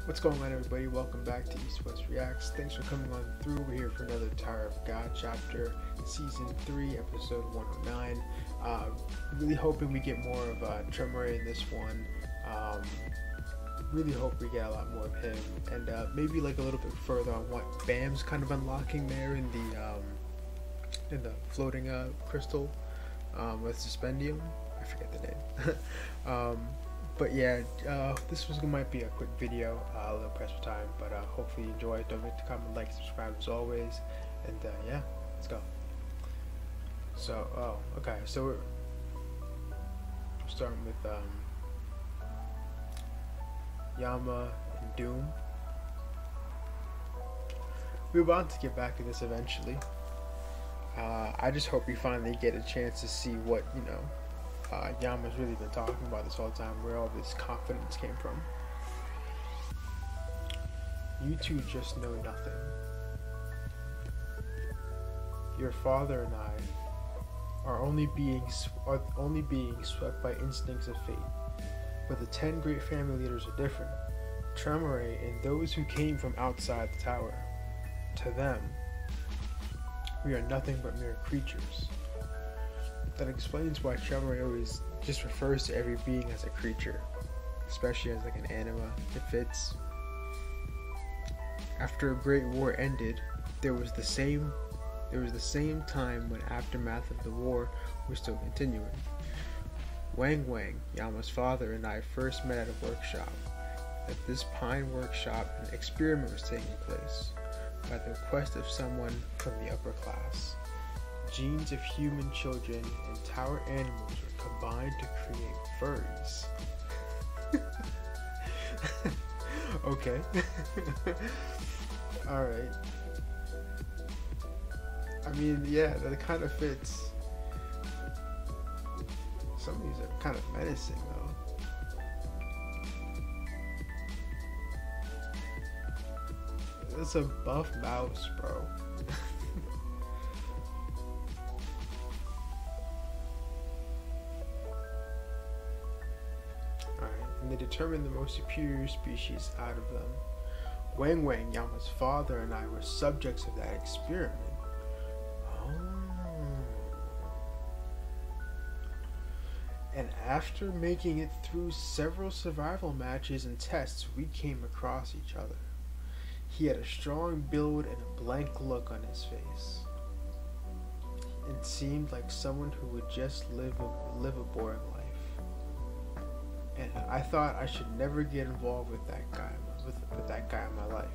What's going on, everybody? Welcome back to East West Reacts. Thanks for coming on through. We're here for another Tower of God chapter, season 3, episode 109. Really hoping we get more of Tremere in this one. Really hope we get a lot more of him, and maybe like a little bit further on what Bam's kind of unlocking there in the floating crystal with Suspendium. I forget the name. But yeah, this might be a quick video, a little press for time, but hopefully you enjoy it. Don't forget to comment, like, subscribe as always, and yeah, let's go. So, okay, so we're starting with Yama and Doom. We're about to get back to this eventually. I just hope we finally get a chance to see what, Yama's really been talking about this whole time, where all this confidence came from. You two just know nothing. Your father and I are only being swept by instincts of fate, but the 10 great family leaders are different. Tremere and those who came from outside the tower. To them, we are nothing but mere creatures. That explains why Tremere always just refers to every being as a creature, especially as like an anima. It fits. After a great war ended, there was the same time when aftermath of the war was still continuing. Wang Wang, Yama's father, and I first met at a workshop. At this pine workshop, an experiment was taking place by the request of someone from the upper class. Genes of human children and tower animals were combined to create furries. Okay. Alright. I mean, yeah, that kind of fits. Some of these are kind of menacing, though. It's a buff mouse, bro. And they determined the most superior species out of them. Wang Wang, Yama's father, and I were subjects of that experiment. Oh. And after making it through several survival matches and tests, we came across each other. He had a strong build and a blank look on his face. It seemed like someone who would just live a boring life. And I thought I should never get involved with that guy, in my life.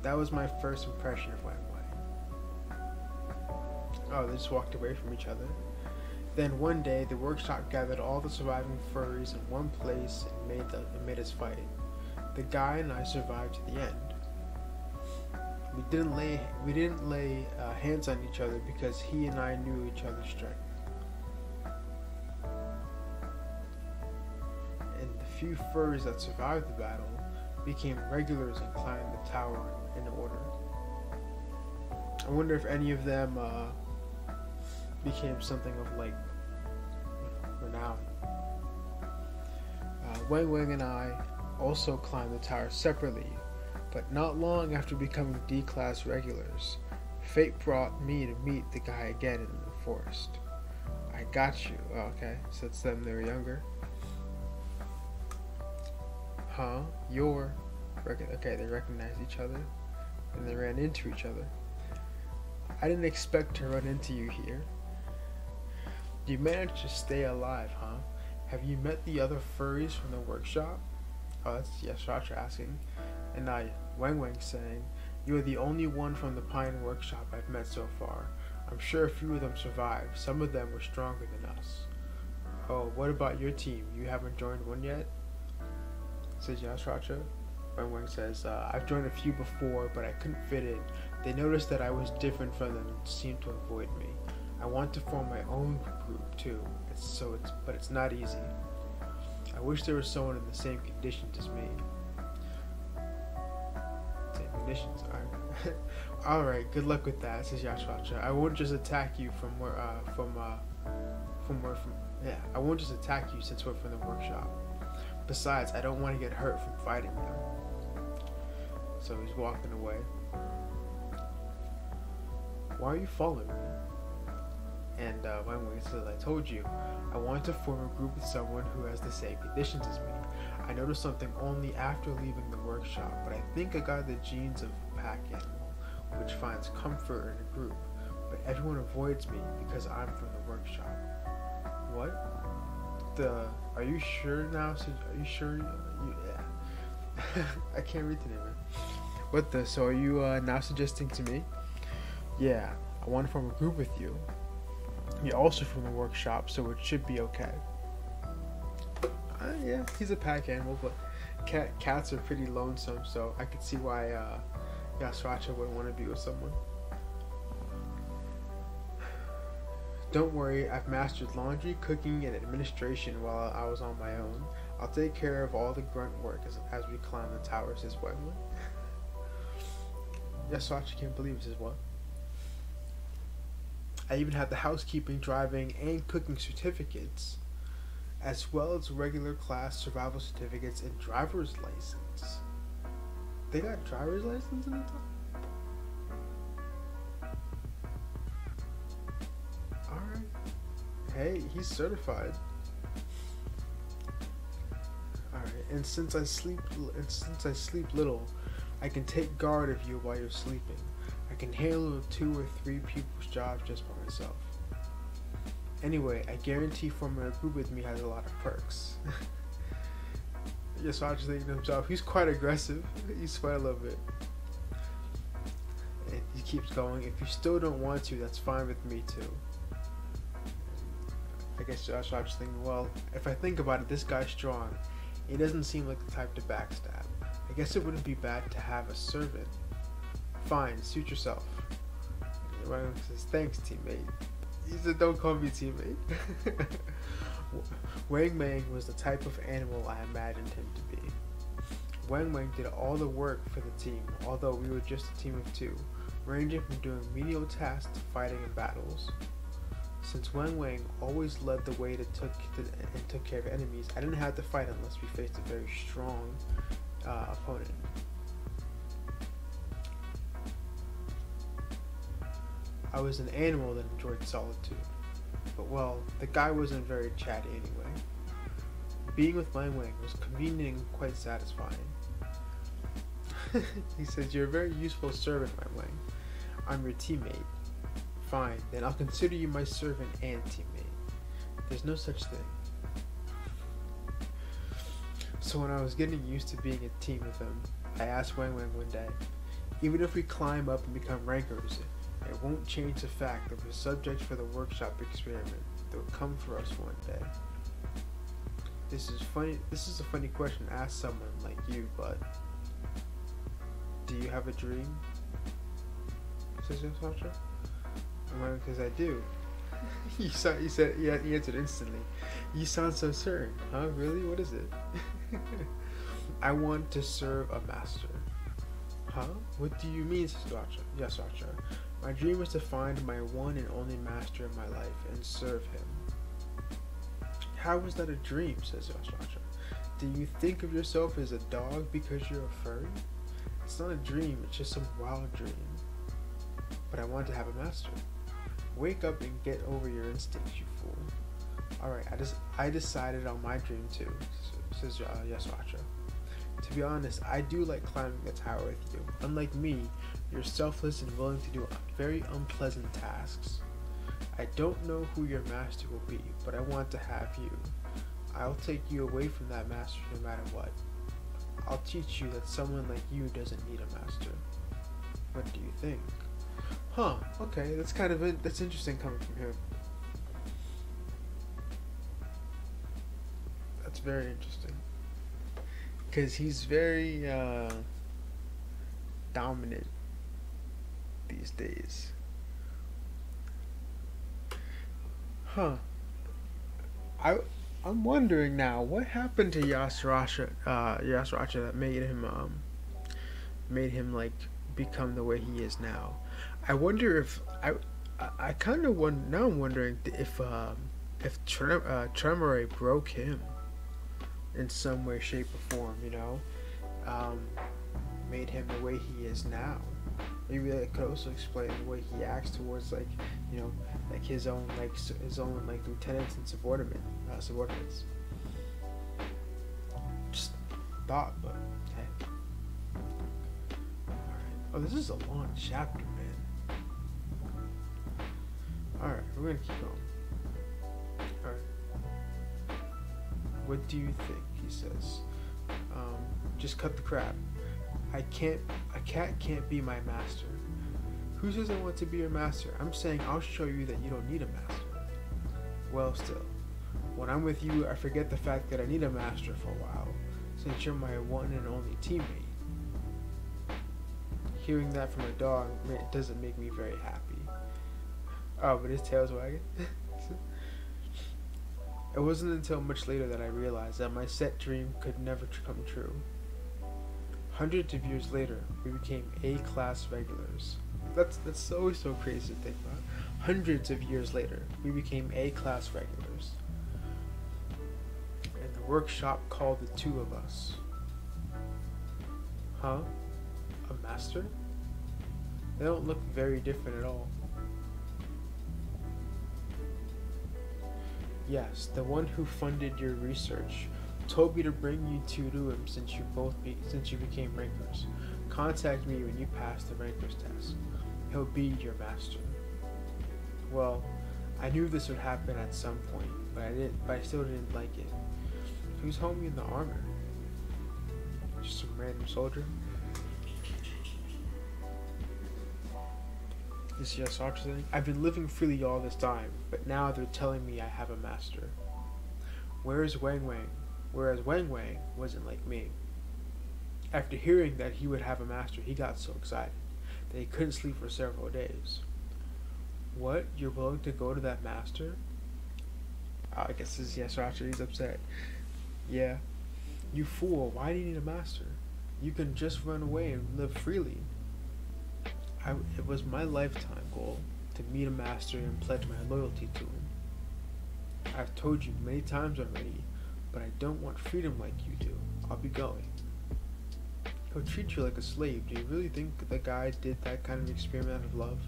That was my first impression of Wang Wang. Oh, they just walked away from each other. Then one day, the workshop gathered all the surviving furries in one place and made us fight. The guy and I survived to the end. We didn't lay hands on each other because he and I knew each other's strength. Few furries that survived the battle became regulars and climbed the tower in order. I wonder if any of them became something of like renown. Wang Wang and I also climbed the tower separately, but not long after becoming D-class regulars, fate brought me to meet the guy again in the forest. I got you. Oh, okay, so it's them, they were younger. Huh? Okay, they recognized each other, and they ran into each other. I didn't expect to run into you here. You managed to stay alive, huh? Have you met the other furries from the workshop? Oh, that's Yashratra asking. And Wang Wang saying, you're the only one from the Pine Workshop I've met so far. I'm sure a few of them survived. Some of them were stronger than us. Oh, what about your team? You haven't joined one yet? Says Yashratra. Wang Wang says, I've joined a few before, but I couldn't fit in. They noticed that I was different from them and seemed to avoid me. I want to form my own group too, but it's not easy. I wish there was someone in the same conditions as me. Same conditions, alright. Alright, good luck with that, says Yashratra. I won't just attack you I won't just attack you since we're from the workshop. Besides, I don't want to get hurt from fighting them. So he's walking away. Why are you following me? And Wang says, I told you, I want to form a group with someone who has the same conditions as me. I noticed something only after leaving the workshop, but I think I got the genes of a pack animal, which finds comfort in a group. But everyone avoids me because I'm from the workshop. What? Are you sure now? Are you sure? Yeah. I can't read the name. So are you now suggesting to me? Yeah, I want to form a group with you. You're also from the workshop, so it should be okay. Yeah, he's a pack animal, but cats are pretty lonesome, so I could see why Yasracha would want to be with someone. Don't worry, I've mastered laundry, cooking, and administration while I was on my own. I'll take care of all the grunt work as we climb the tower, says Wengwen. Yasracha can't believe it, says what? I even have the housekeeping, driving, and cooking certificates, as well as regular class survival certificates and driver's license. They got driver's license in the top? Alright. Hey, he's certified. Alright, and since I sleep little, I can take guard of you while you're sleeping. I can handle 2 or 3 people's jobs just by myself. Anyway, I guarantee forming a group with me has a lot of perks. Yasracha's thinking to himself, he's quite aggressive. You sweat a little bit. And he keeps going, if you still don't want to, that's fine with me too. I guess Yasracha's thinking, well, if I think about it, this guy's strong. He doesn't seem like the type to backstab. I guess it wouldn't be bad to have a servant. Fine, suit yourself. Wang says, thanks, teammate. He said, don't call me teammate. Wang Mang was the type of animal I imagined him to be. Wang Mang did all the work for the team, although we were just a team of 2, ranging from doing menial tasks to fighting in battles. Since Wang Wang always led the way and took care of enemies, I didn't have to fight unless we faced a very strong opponent. I was an animal that enjoyed solitude. But well, the guy wasn't very chatty anyway. Being with Wang Wang was convenient and quite satisfying. He says, you're a very useful servant, Wang Wang. I'm your teammate. Fine, then I'll consider you my servant and teammate. There's no such thing. So when I was getting used to being a team with him, I asked Wang Wang one day, even if we climb up and become rankers, it won't change the fact that we're subjects for the workshop experiment that will come for us one day. This is a funny question to ask someone like you, but do you have a dream? Says Yasracha. Because I do. He answered instantly. You sound so certain. Huh? Really? What is it? I want to serve a master. Huh? What do you mean, Yasracha? My dream is to find my one and only master in my life and serve him. How is that a dream, says Yasracha. Do you think of yourself as a dog because you're a furry? It's not a dream, it's just some wild dream. But I want to have a master. Wake up and get over your instincts, you fool. Alright, I decided on my dream too, says Yasracha. To be honest, I do like climbing the tower with you. Unlike me, you're selfless and willing to do very unpleasant tasks. I don't know who your master will be, but I want to have you. I'll take you away from that master no matter what. I'll teach you that someone like you doesn't need a master. What do you think? Huh, okay, that's interesting coming from him. That's very interesting. Because he's very dominant these days. Huh. I'm wondering now, what happened to Yasracha that made him like become the way he is now. I wonder if I kind of wonder now. I'm wondering if Tremere broke him. in some way, shape, or form, made him the way he is now. Maybe that could also explain the way he acts towards like his own lieutenants and subordinates. Just thought, but hey. Alright. Oh, this is a long chapter, man. Alright, we're gonna keep going. Alright. What do you think? He says. Just cut the crap. A cat can't be my master. Who says I want to be your master? I'm saying I'll show you that you don't need a master. Well, still, when I'm with you, I forget the fact that I need a master for a while, since you're my one and only teammate. Hearing that from a dog doesn't make me very happy. Oh, but his tail's wagging? It wasn't until much later that I realized that my set dream could never come true. Hundreds of years later, we became A-class regulars. That's always so crazy to think about. Hundreds of years later, we became A-class regulars. And the workshop called the two of us. Huh? A master? They don't look very different at all. Yes, the one who funded your research told me to bring you two to him since you became rankers. Contact me when you pass the rankers test. He'll be your master. Well, I knew this would happen at some point, but I still didn't like it. Who's homie in the armor? Just some random soldier? This is Archer thing. I've been living freely all this time, but now they're telling me I have a master. Where's Wang Wang? Whereas Wang Wang wasn't like me. After hearing that he would have a master, he got so excited that he couldn't sleep for several days. What? You're willing to go to that master? Oh, I guess this is Archer. He's upset. Yeah. You fool. Why do you need a master? You can just run away and live freely. It was my lifetime goal to meet a master and pledge my loyalty to him. I've told you many times already, but I don't want freedom like you do. I'll be going. He'll treat you like a slave. Do you really think the guy did that kind of experiment of love?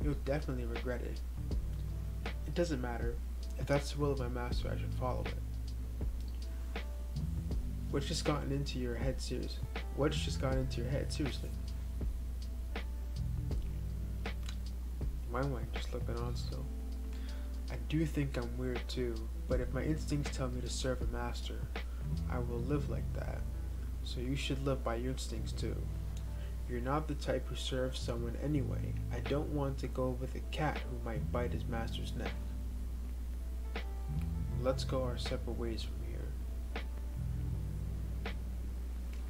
You'll definitely regret it. It doesn't matter. If that's the will of my master, I should follow it. What's just gotten into your head, seriously? What's just gotten into your head, seriously? Wang Wang just looking on still. I do think I'm weird too, but if my instincts tell me to serve a master, I will live like that. So you should live by your instincts too. You're not the type who serves someone anyway. I don't want to go with a cat who might bite his master's neck. Let's go our separate ways from here.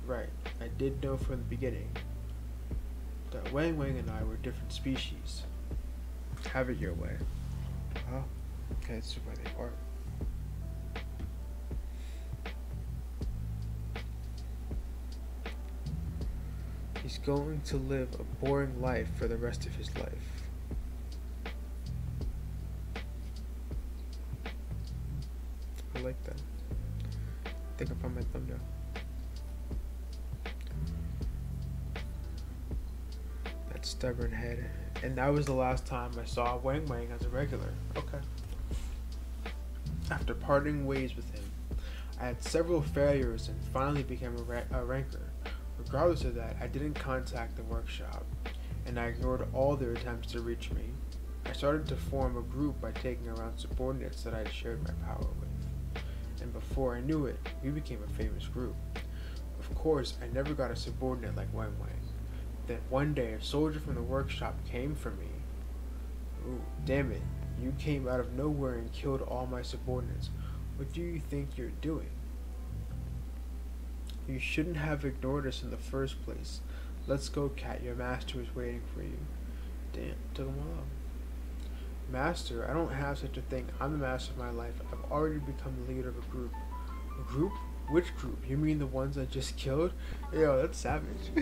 Right, I did know from the beginning that Wang Wang and I were different species. Have it your way. Oh, okay, that's why they part. He's going to live a boring life for the rest of his life. I like that. I think I found my thumbnail. That stubborn head. And that was the last time I saw Wang Wang as a regular. Okay. After parting ways with him, I had several failures and finally became a ranker. Regardless of that, I didn't contact the workshop, and I ignored all their attempts to reach me. I started to form a group by taking around subordinates that I had shared my power with. And before I knew it, we became a famous group. Of course, I never got a subordinate like Wang Wang. Then one day, a soldier from the workshop came for me. Ooh, damn it. You came out of nowhere and killed all my subordinates. What do you think you're doing? You shouldn't have ignored us in the first place. Let's go, Cat. Your master is waiting for you. Damn, took him all out. Master, I don't have such a thing. I'm the master of my life. I've already become the leader of a group. A group? Which group? You mean the ones I just killed? Yo, that's savage.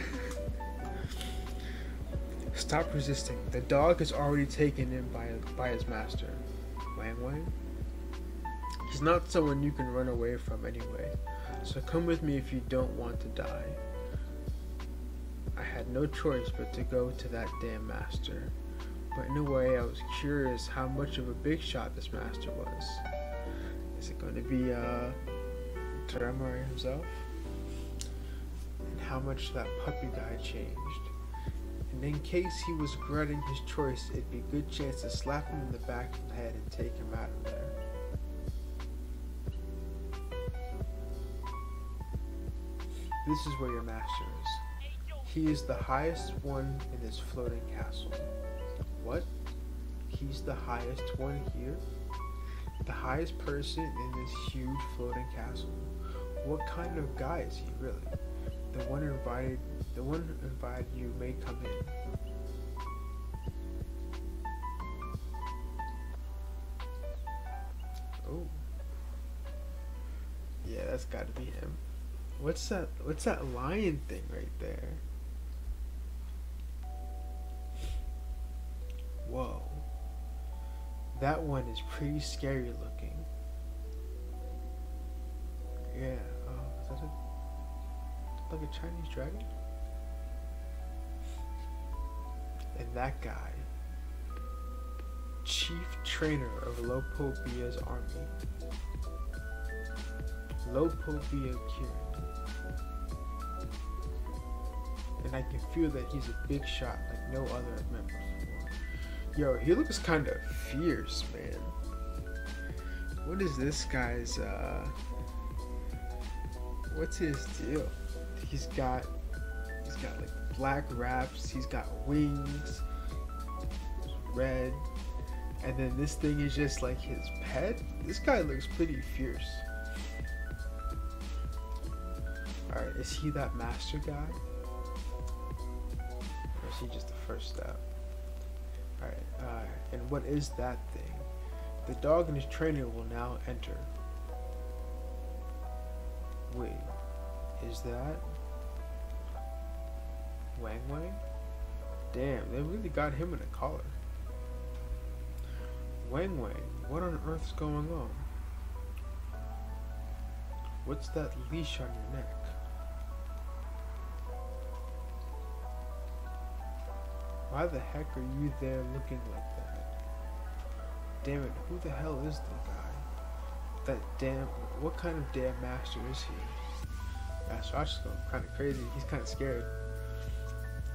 Stop resisting. The dog is already taken in by his master. Wang Wang? He's not someone you can run away from anyway, so come with me if you don't want to die. I had no choice but to go to that damn master, but in a way I was curious how much of a big shot this master was. Is it going to be Tremere himself? And how much that puppy guy changed. And in case he was regretting his choice, it'd be a good chance to slap him in the back of the head and take him out of there. This is where your master is. He is the highest one in this floating castle. What? He's the highest one here? The highest person in this huge floating castle? What kind of guy is he really? The one who invited you may come in. Oh. Yeah, that's gotta be him. What's that lion thing right there? Whoa. That one is pretty scary looking. Yeah, is that like a Chinese dragon? And that guy, chief trainer of Lopobia's army. Lopobia Kirin. And I can feel that he's a big shot like no other I've met before. Yo, he looks kind of fierce, man. What is this guy's, what's his deal? He's got like black wraps, he's got wings, red, and then this thing is just like his pet. This guy looks pretty fierce. Alright, is he that master guy? Or is he just the first step? Alright, and what is that thing? The dog and his trainer will now enter. Wait, is that Wang Wang? Damn, they really got him in a collar. Wang Wang, what on earth's going on? What's that leash on your neck? Why the heck are you there looking like that? Damn it, who the hell is the guy? What kind of damn master is he? Master Ash is going kind of crazy, he's kind of scared.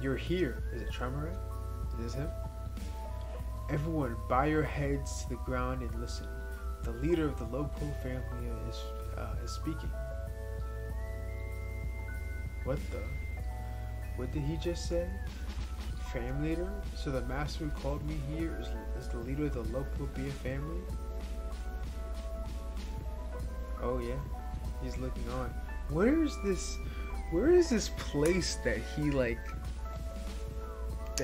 You're here, is it Tremere? Is this him? Everyone, bow your heads to the ground and listen. The leader of the Lopo family is speaking. What did he just say? Family leader? So the master who called me here is the leader of the Lopobia family? Oh yeah, he's looking on. Where is this place that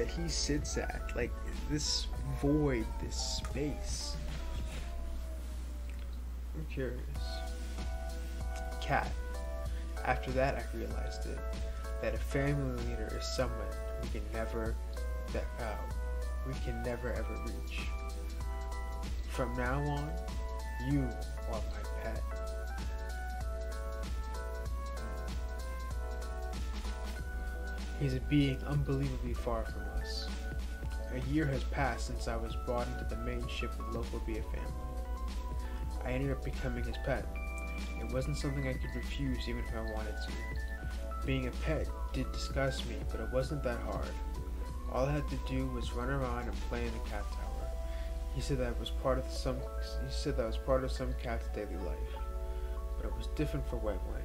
he sits at? Like this void, this space. I'm curious. Cat. After that I realized that a family leader is someone we can never ever reach. From now on, you are my pet. He's a being unbelievably far from us. A year has passed since I was brought into the main ship of Lopobia family. I ended up becoming his pet. It wasn't something I could refuse even if I wanted to. Being a pet did disgust me, but it wasn't that hard. All I had to do was run around and play in the cat tower. He said that was part of some cat's daily life. But it was different for Wang Wang.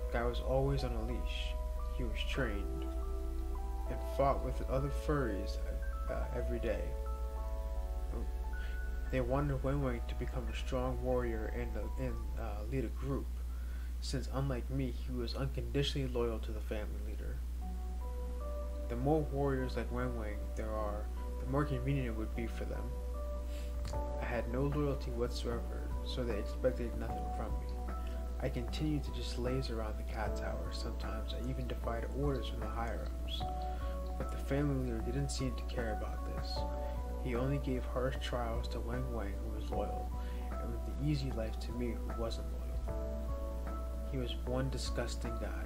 The guy was always on a leash. He was trained and fought with other furries every day. They wanted Wang Wang to become a strong warrior and lead a group, since unlike me, he was unconditionally loyal to the family leader. The more warriors like Wang Wang there are, the more convenient it would be for them. I had no loyalty whatsoever, so they expected nothing from me. I continued to just laze around the cat tower. Sometimes I even defied orders from the higher-ups. But the family leader didn't seem to care about this. He only gave harsh trials to Wang Wang, who was loyal, and with easy life to me who wasn't loyal. He was one disgusting guy.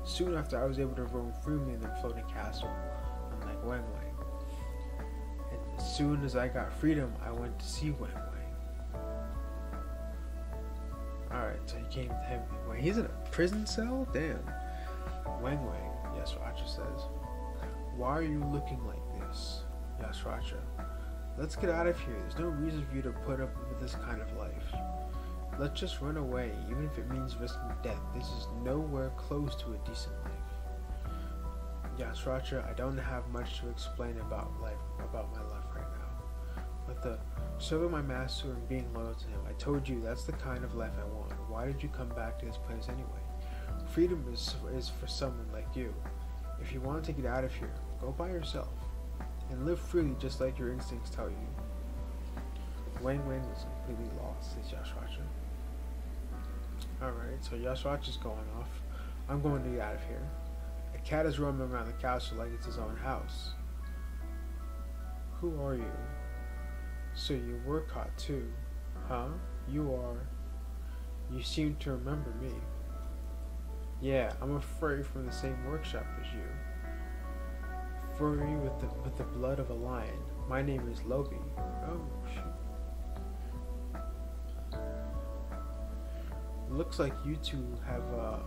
Soon after, I was able to roam freely in the floating castle, unlike Wang Wang. And as soon as I got freedom, I went to see Wang Wang. Alright, so he came to him. Wait, he's in a prison cell? Damn. Wang Wang, Yasracha says. Why are you looking like this, Yasracha? Let's get out of here. There's no reason for you to put up with this kind of life. Let's just run away, even if it means risking death. This is nowhere close to a decent life. Yasracha, I don't have much to explain about my life right now. But serving my master and being loyal to him, I told you that's the kind of life I want. Why did you come back to this place anyway? Freedom is for someone like you. If you want to get out of here, go by yourself. And live freely just like your instincts tell you. Wang Wang was completely lost, says Yasracha. Alright, so Yasracha's going off. I'm going to get out of here. A cat is roaming around the castle like it's his own house. Who are you? So you were caught too, huh? You seem to remember me. Yeah, I'm a furry from the same workshop as you. Furry with the blood of a lion. My name is Lobi. Oh, shoot. Looks like you two have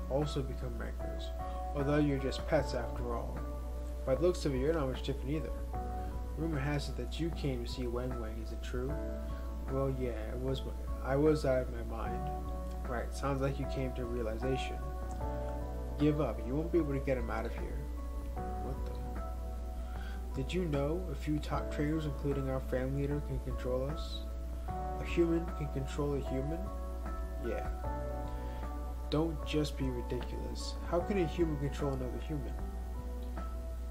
also become rankers, although you're just pets after all. By the looks of it, you're not much different either. Rumor has it that you came to see Wang Wang. Is it true? Well, yeah, I was out of my mind. Right, sounds like you came to a realization. Give up. You won't be able to get him out of here. What the? Did you know a few top trainers, including our family leader, can control us? A human can control a human? Yeah. Don't just be ridiculous. How can a human control another human?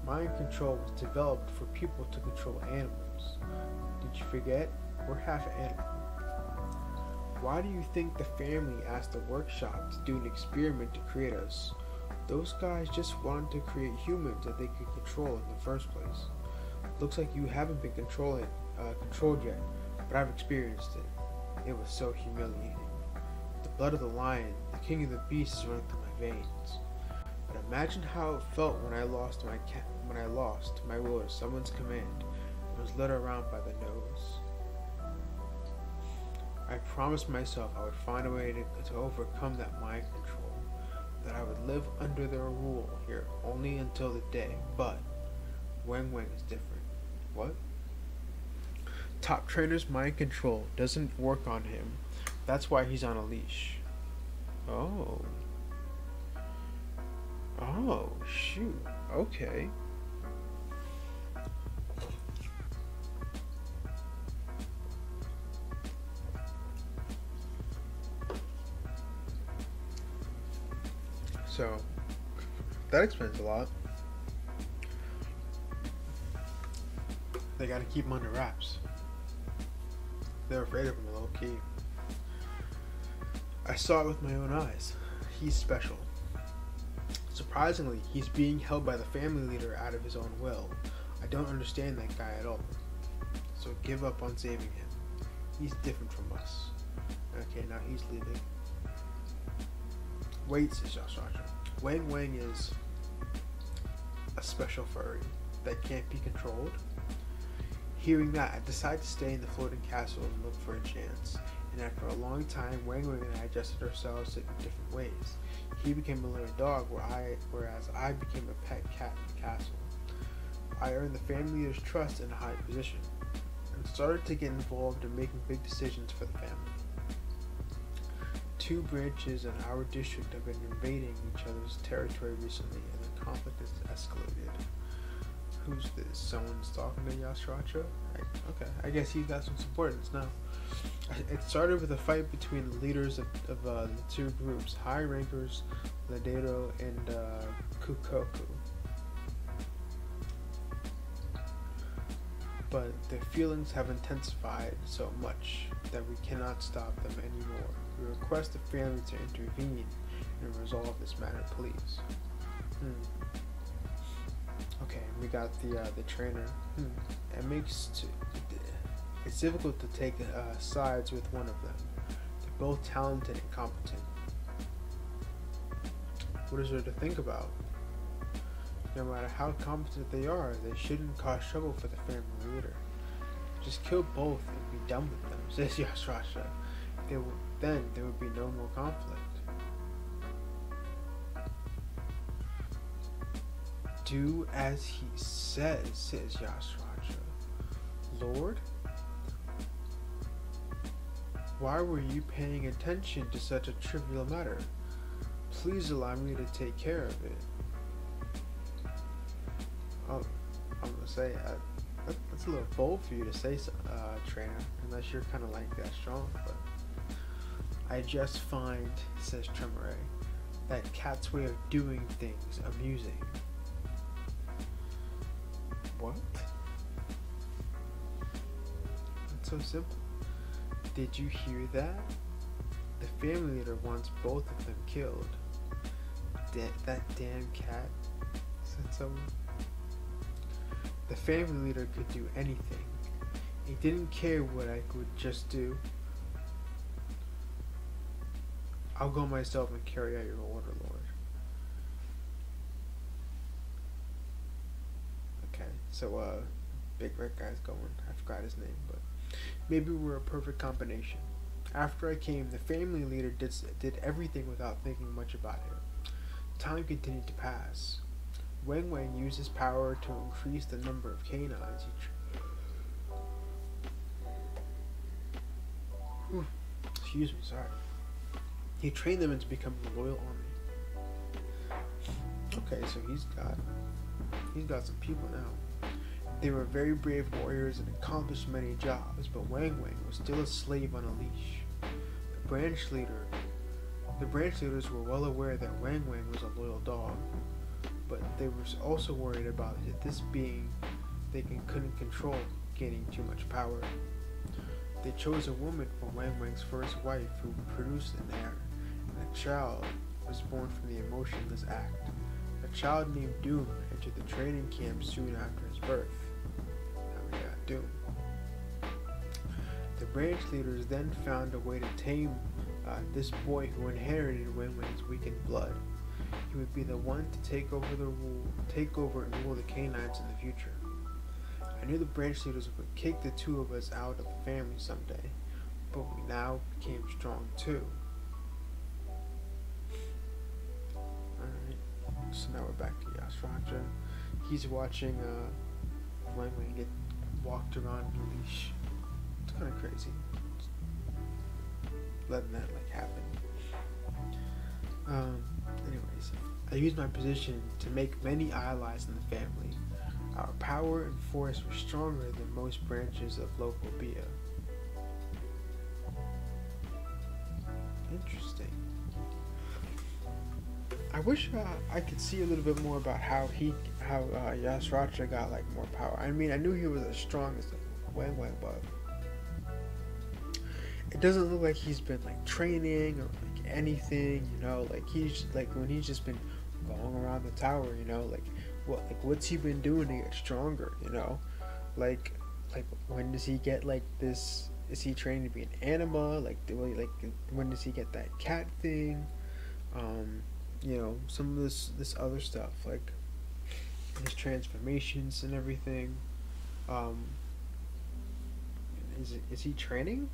Mind control was developed for people to control animals. Did you forget? We're half animal. Why do you think the family asked the workshop to do an experiment to create us? Those guys just wanted to create humans that they could control in the first place. Looks like you haven't been controlled yet, but I've experienced it. It was so humiliating. The blood of the lion, the king of the beasts, is running through my veins. But imagine how it felt when I lost my will to someone's command and was led around by the nose. I promised myself I would find a way to overcome that mind control, that I would live under their rule here only until the day, but Wang Wang is different. What? Top trainer's mind control doesn't work on him. That's why he's on a leash. Oh. Oh, shoot. Okay. So, that explains a lot. They gotta keep him under wraps. They're afraid of him low key. I saw it with my own eyes. He's special. Surprisingly, he's being held by the family leader out of his own will. I don't understand that guy at all. So give up on saving him. He's different from us. Okay, now he's leaving. Wait, says Yasracha. Wang Wang is a special furry that can't be controlled. Hearing that, I decided to stay in the floating castle and look for a chance. And after a long time, Wang Wang and I adjusted ourselves in different ways. He became a little dog, whereas I became a pet cat in the castle. I earned the family leader's trust in a high position, and started to get involved in making big decisions for the family. 2 branches in our district have been invading each other's territory recently, and the conflict has escalated. Who's this? Someone's talking to Yasracha? Okay, I guess he's got some subordinates now. It started with a fight between the leaders of the 2 groups, high rankers, Ladero and Kukoku. But the feelings have intensified so much that we cannot stop them anymore. We request the family to intervene and resolve this matter, please. Okay, we got the trainer. It's difficult to take sides with one of them. both talented and competent. What is there to think about? No matter how competent they are, they shouldn't cause trouble for the family leader. Just kill both and be done with them, says Yashrasha. Then there would be no more conflict. Do as he says, says Yashrasha. Lord? Why were you paying attention to such a trivial matter? Please allow me to take care of it. Oh, I'm gonna say that's a little bold for you to say, trainer, unless you're kind of like that strong. But I just find, says Tremere, that Cat's way of doing things amusing. What? It's so simple. Did you hear that? The family leader wants both of them killed. That damn cat, said someone. The family leader could do anything. He didn't care what I could just do. I'll go myself and carry out your order, Lord. Okay, so big red guy's going. I forgot his name, but maybe we're a perfect combination. After I came, the family leader did everything without thinking much about it. Time continued to pass. Wang Wang used his power to increase the number of canines excuse me, sorry. He trained them into becoming a loyal army. Okay, so he's got some people now. They were very brave warriors and accomplished many jobs, but Wang Wang was still a slave on a leash. The branch leaders were well aware that Wang Wang was a loyal dog, but they were also worried about this being they couldn't control, gaining too much power. They chose a woman for Wang Wang's first wife who produced an heir, and a child was born from the emotionless act. A child named Doom entered the training camp soon after his birth. Now we got Doom. The branch leaders then found a way to tame this boy who inherited Wang Wang's weakened blood. He would be the one to take over and rule the canines in the future. I knew the branch leaders would kick the two of us out of the family someday, but we now became strong too. Alright, so now we're back to Yashrasha. He's watching Wang Wang get walked around on a leash. It's kind of crazy. Just letting that happen. Anyways, I used my position to make many allies in the family. Our power and force were stronger than most branches of local Bia. Interesting. I wish I could see a little bit more about how Yashrasha got more power. I mean, I knew he was as strong as Wang Wang, but it doesn't look like he's been training or anything, he's when he's just been going around the tower, what's he been doing to get stronger, when does he get this? Is he trained to be an anima? When does he get that cat thing? Some of this other stuff, his transformations and everything. Is he training?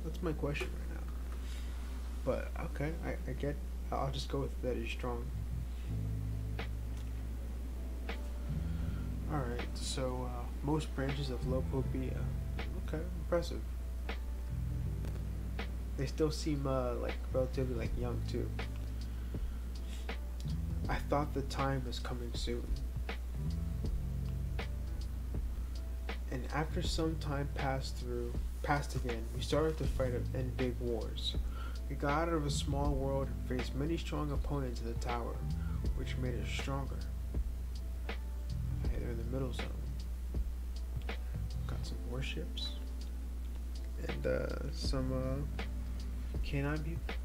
That's my question right now. But okay, I get. I'll just go with that he's strong. Alright, so most branches of Lopobia. Okay, impressive. They still seem relatively young too. I thought the time was coming soon. And after some time passed again, we started to fight in big wars. We got out of a small world and faced many strong opponents in the tower, which made us stronger. Okay, they're in the middle zone. Got some warships. And some canine people.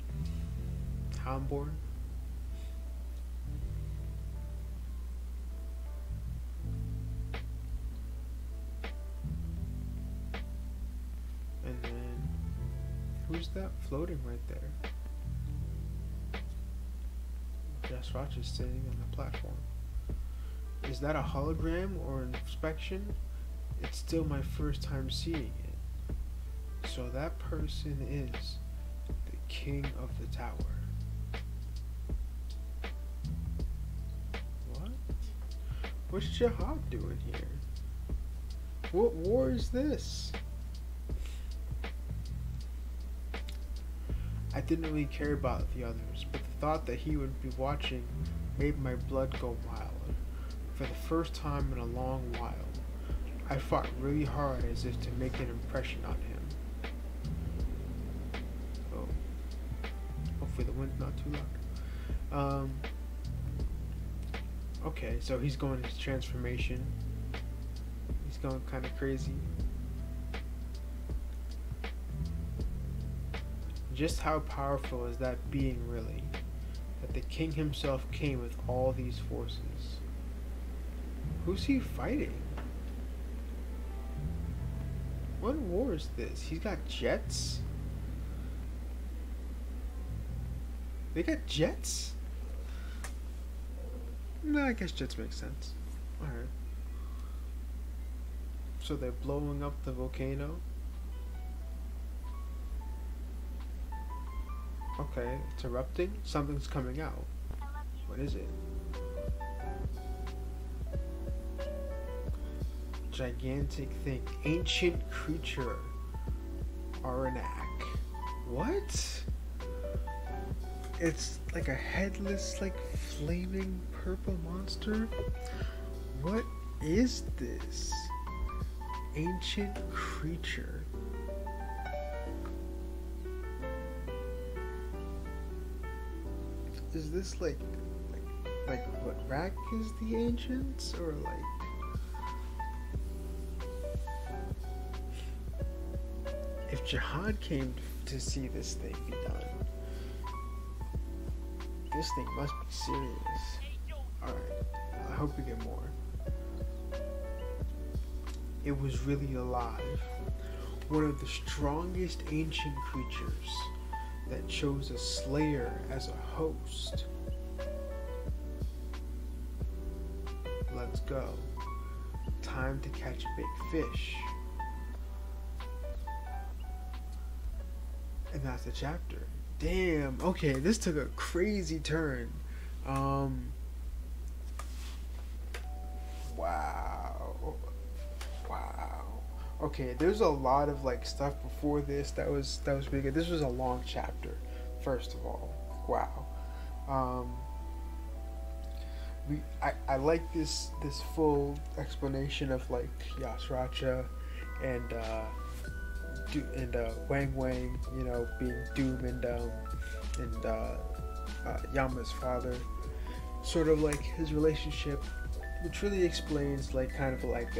Houndborn. Who's that floating right there? Jasraj is sitting on the platform. Is that a hologram or an inspection? It's still my first time seeing it. So that person is the king of the tower. What? What's Jahad doing here? What war is this? I didn't really care about the others, but the thought that he would be watching made my blood go wild. For the first time in a long while, I fought really hard as if to make an impression on him. Oh. Hopefully the wind's not too loud. Okay, so he's going into transformation. He's going kind of crazy. Just how powerful is that being really? That the king himself came with all these forces. Who's he fighting? What war is this? He's got jets? They got jets? No, I guess jets make sense. Alright. So they're blowing up the volcano? Okay, it's erupting. Something's coming out. What is it? Gigantic thing. Ancient creature. Aranak. What? It's like a headless, like flaming purple monster? What is this? Ancient creature. Is this like what Rak is the ancients, or like if Jahad came to see this thing be done, this thing must be serious. Alright, I hope we get more. It was really alive. One of the strongest ancient creatures that chose a slayer as a host. Let's go. Time to catch a big fish. And that's the chapter. Damn. Okay, this took a crazy turn. Wow. Okay, there's a lot of like stuff before this that was really good. This was a long chapter, first of all. Wow. I like this full explanation of like Yasracha and Wang Wang, you know, being Doom and Yama's father, sort of like his relationship, which really explains like kind of like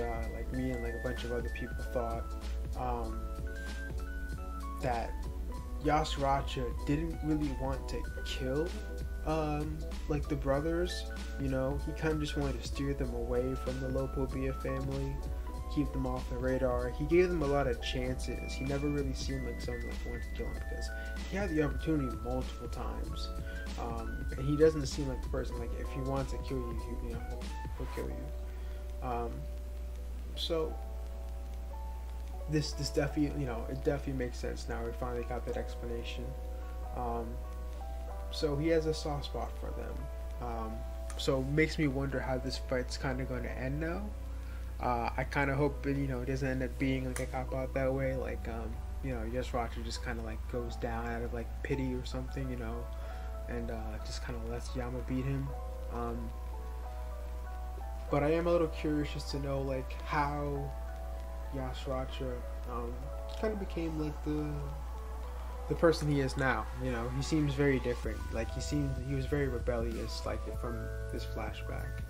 me and like a bunch of other people thought that Yasracha didn't really want to kill like the brothers, you know. He kind of just wanted to steer them away from the Lopobia family, keep them off the radar. He gave them a lot of chances. He never really seemed like someone like wanted to kill him, because he had the opportunity multiple times, and he doesn't seem like the person like if he wants to kill you, he'll kill you. So this definitely, you know, it definitely makes sense now. We finally got that explanation. So he has a soft spot for them. So it makes me wonder how this fight's kind of going to end now. I kind of hope it, you know, it doesn't end up being like a cop out that way. Like, you know, Yasracha just kind of like goes down out of like pity or something, you know, and just kind of lets Yama beat him. But I am a little curious just to know like how Yasracha kind of became like the person he is now. You know, he seems very different. Like he was very rebellious, like from this flashback.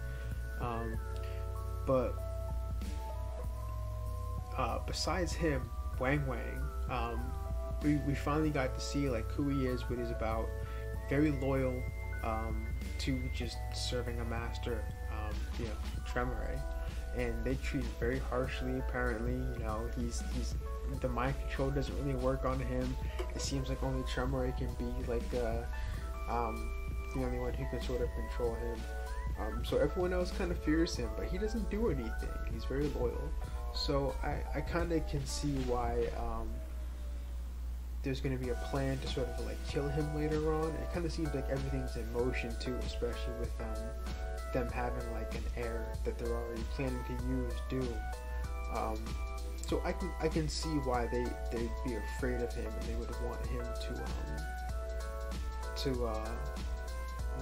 But besides him, Wang Wang, we finally got to see like who he is, what he's about. Very loyal to just serving a master, you know, Tremere, and they treat him very harshly. Apparently, you know, he's the mind control doesn't really work on him. It seems like only Tremere can be like the only one who can sort of control him. So everyone else kind of fears him, but he doesn't do anything. He's very loyal. So I kind of can see why there's going to be a plan to sort of like kill him later on. It kind of seems like everything's in motion too, especially with them having like an heir that they're already planning to use, Doom. So I can see why they'd be afraid of him, and they would want him to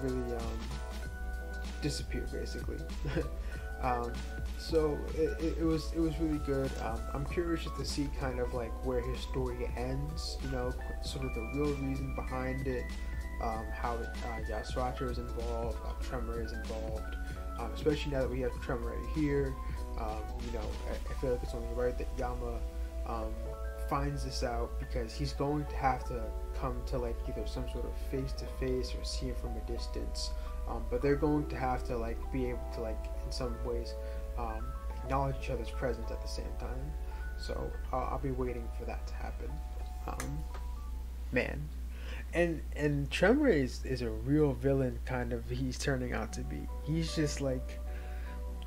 really disappear, basically. So it was really good. I'm curious just to see kind of like where his story ends, you know, sort of the real reason behind it, how Yasuacho is involved, Tremere is involved, especially now that we have Tremere here. You know, I feel like it's only right that Yama finds this out, because he's going to have to come to like either some sort of face-to-face or see him from a distance. But they're going to have to like be able to like in some ways acknowledge each other's presence at the same time. So I'll be waiting for that to happen. Man, and Tremere is a real villain, kind of. He's turning out to be. He's just like,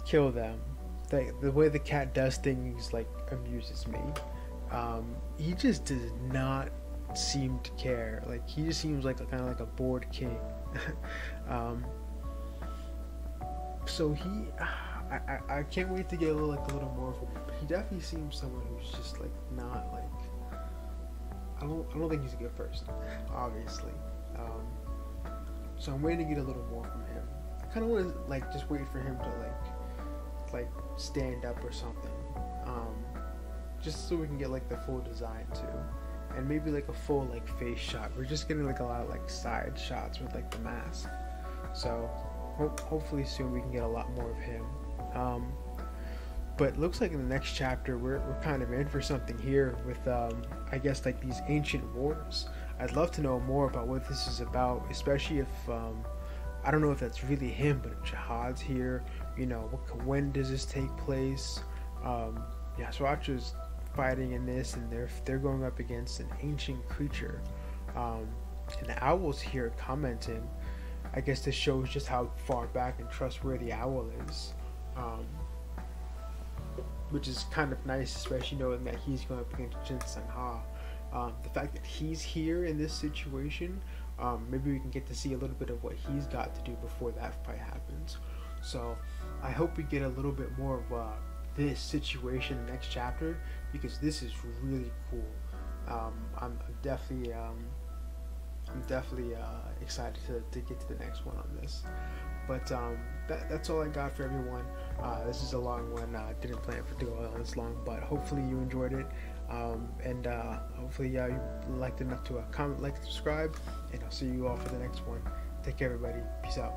kill them. The way the cat does things like amuses me. He just does not seem to care. Like, he just seems like kind of like a bored king. So I can't wait to get a little more from him. He definitely seems someone who's just like not like, I don't think he's a good person, obviously. So I'm waiting to get a little more from him. I kind of want to like just wait for him to like stand up or something, just so we can get like the full design too, and maybe like a full like face shot. We're just getting like a lot of like side shots with like the mask. So hopefully soon we can get a lot more of him. But it looks like in the next chapter we're kind of in for something here with I guess like these ancient wars. I'd love to know more about what this is about, especially if I don't know if that's really him, but if Jihad's here, you know, when does this take place? Yasuacho's fighting in this, and they're going up against an ancient creature, and the Owl's here commenting. I guess this shows just how far back and trustworthy Owl is, which is kind of nice, especially knowing that he's going up against Jin Senha. The fact that he's here in this situation, maybe we can get to see a little bit of what he's got to do before that fight happens. So I hope we get a little bit more of this situation next chapter, because this is really cool. I'm definitely excited to get to the next one on this. But that's all I got for everyone. This is a long one. I didn't plan for it to go on this long, but hopefully you enjoyed it. And hopefully you liked enough to comment, like, subscribe, and I'll see you all for the next one. Take care, everybody. Peace out.